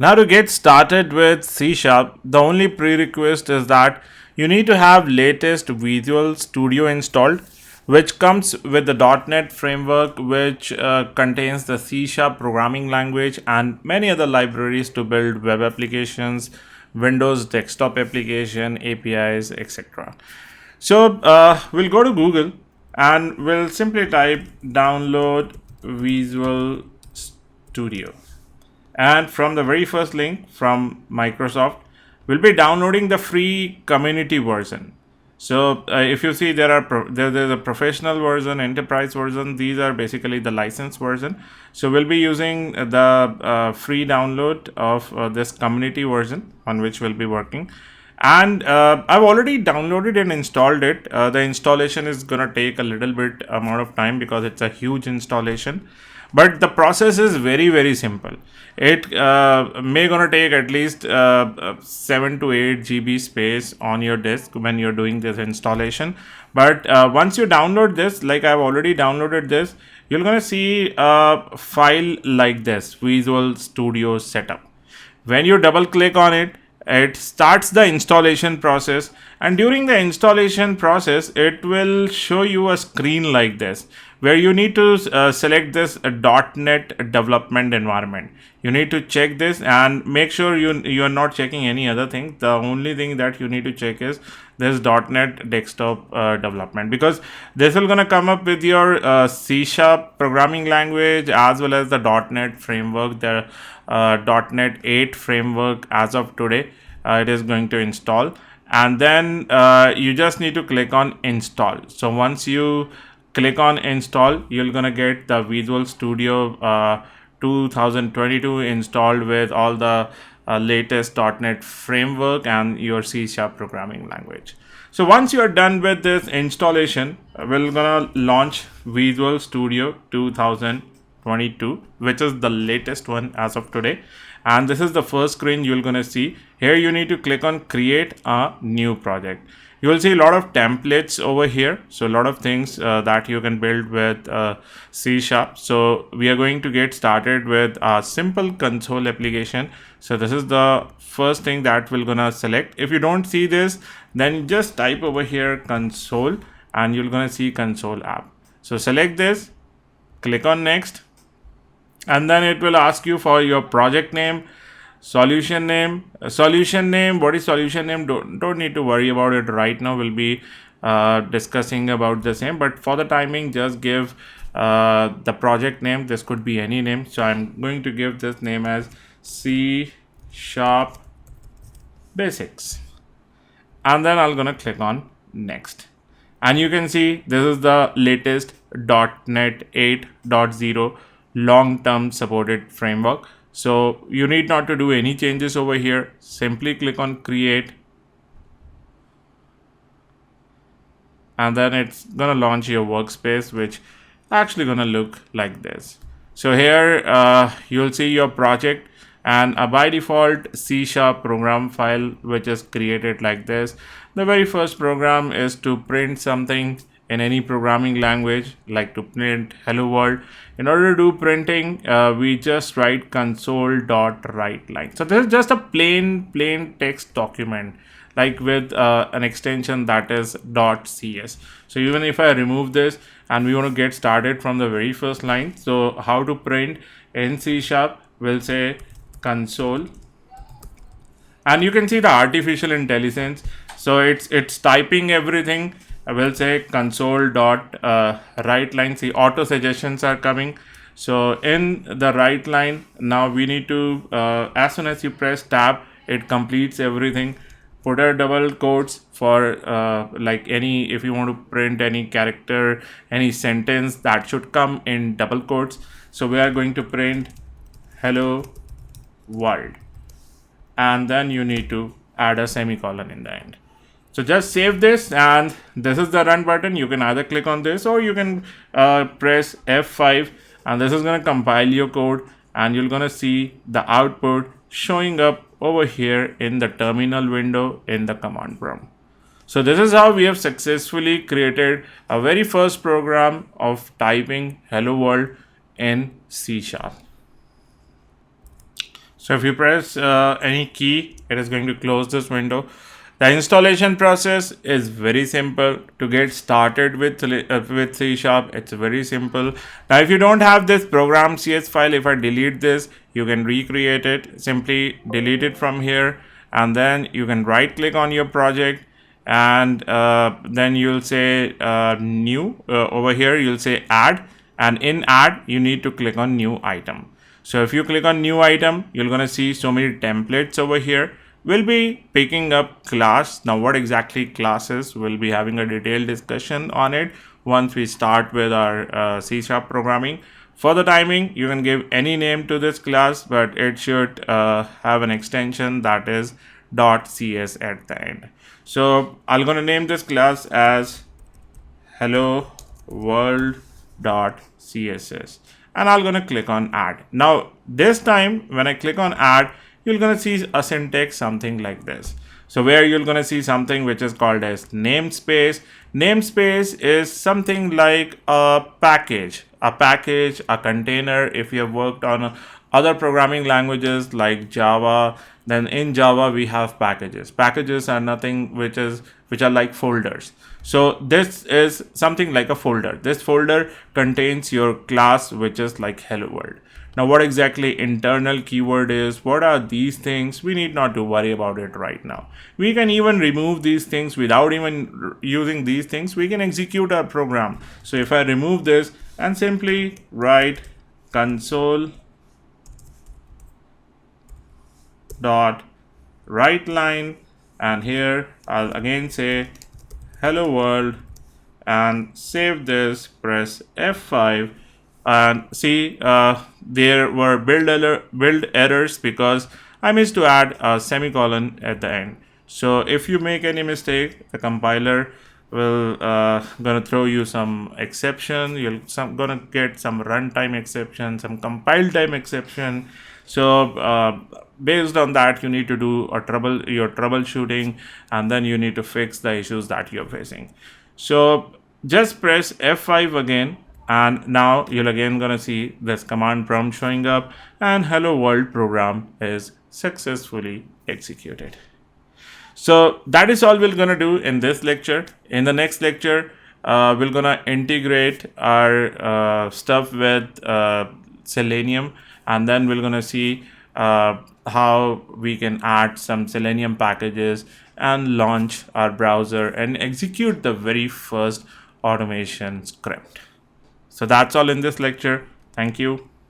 Now to get started with C Sharp, the only prerequisite is that you need to have latest Visual Studio installed, which comes with the .NET framework, which contains the C Sharp programming language and many other libraries to build web applications, Windows desktop application, APIs, etc. So we'll go to Google and we'll simply type download Visual Studio, and from the very first link from Microsoft, we'll be downloading the free community version. So if you see, there's a professional version, enterprise version. These are basically the license version. So we'll be using the free download of this community version on which we'll be working. And I've already downloaded and installed it. The installation is gonna take a little bit amount of time because it's a huge installation, but the process is very simple. It may gonna take at least 7 to 8 GB space on your disk when you're doing this installation. But once you download this, like I've already downloaded this, you're gonna see a file like this, Visual Studio Setup. When you double click on it, it starts the installation process, and during the installation process it will show you a screen like this where you need to select this .NET development environment. You need to check this and make sure you are not checking any other thing. The only thing that you need to check is this .NET desktop development, because this will gonna come up with your C# programming language as well as the .NET framework, the .NET 8 framework as of today. It is going to install, and then you just need to click on install. So once you click on install, you're gonna get the Visual Studio 2022 installed with all the latest .NET framework and your C# programming language. So once you are done with this installation, we're gonna launch Visual Studio 2022, which is the latest one as of today. And this is the first screen you're gonna see. Here you need to click on create a new project. You will see a lot of templates over here. So a lot of things that you can build with C#. So we are going to get started with a simple console application. So this is the first thing that we're gonna select. If you don't see this, then just type over here console and you're gonna see console app. So select this, click on next, and then it will ask you for your project name, solution name. What is solution name? Don't need to worry about it right now. We'll be discussing about the same, but for the timing, just give the project name. This could be any name, so I'm going to give this name as C# basics, and then I'm gonna click on next, and you can see this is the latest .NET 8.0 long-term supported framework. So you need not to do any changes over here. Simply click on create, and then it's gonna launch your workspace, which actually gonna look like this. So here you'll see your project and a by default C# program file which is created like this. The very first program is to print something in any programming language, like to print hello world. In order to do printing, we just write console.writeLine. So this is just a plain text document, like with an extension that is .cs. So even if I remove this and we want to get started from the very first line, so how to print in C#, we'll say console, and you can see the artificial intelligence. So it's typing everything. I will say console.writeLine. See, auto suggestions are coming. So in the right line, now we need to as soon as you press tab, it completes everything. Put a double quotes for like any, if you want to print any character, any sentence, that should come in double quotes. So we are going to print hello world, and then you need to add a semicolon in the end. So just save this, and this is the run button. You can either click on this or you can press F5, and this is going to compile your code, and you're going to see the output showing up over here in the terminal window in the command prompt. So this is how we have successfully created a very first program of typing hello world in C#. So if you press any key, it is going to close this window. The installation process is very simple. To get started with C Sharp, it's very simple. Now, if you don't have this program CS file, if I delete this, you can recreate it. Simply delete it from here, and then you can right click on your project, and then you'll say new. Over here, you'll say add, and in add, you need to click on new item. So if you click on new item, you're going to see so many templates over here. We'll be picking up class. Now what exactly class is, we'll be having a detailed discussion on it once we start with our C# programming. For the timing, you can give any name to this class, but it should have an extension that is .cs at the end. So I'm going to name this class as hello world.css, and I'm going to click on add. Now this time when I click on add, you're going to see a syntax something like this. So where you're going to see something which is called as namespace. Namespace is something like a package, a container. If you have worked on other programming languages like Java, then in Java we have packages. Packages are nothing which are like folders. So this is something like a folder. This folder contains your class, which is like hello world. Now what exactly internal keyword is, what are these things, we need not to worry about it right now. We can even remove these things without even using these things. We can execute our program. So if I remove this and simply write console dot write line, and here I'll again say hello world and save this, press F5, and see there were build errors because I missed to add a semicolon at the end. So if you make any mistake, the compiler will gonna throw you some exception. You're gonna get some runtime exception, some compile time exception. So based on that, you need to do your troubleshooting, and then you need to fix the issues that you're facing. So just press F5 again, and now you'll again gonna see this command prompt showing up, and hello world program is successfully executed. So that is all we're gonna do in this lecture. In the next lecture, we're gonna integrate our stuff with Selenium, and then we're gonna see how we can add some Selenium packages and launch our browser and execute the very first automation script. So that's all in this lecture. Thank you.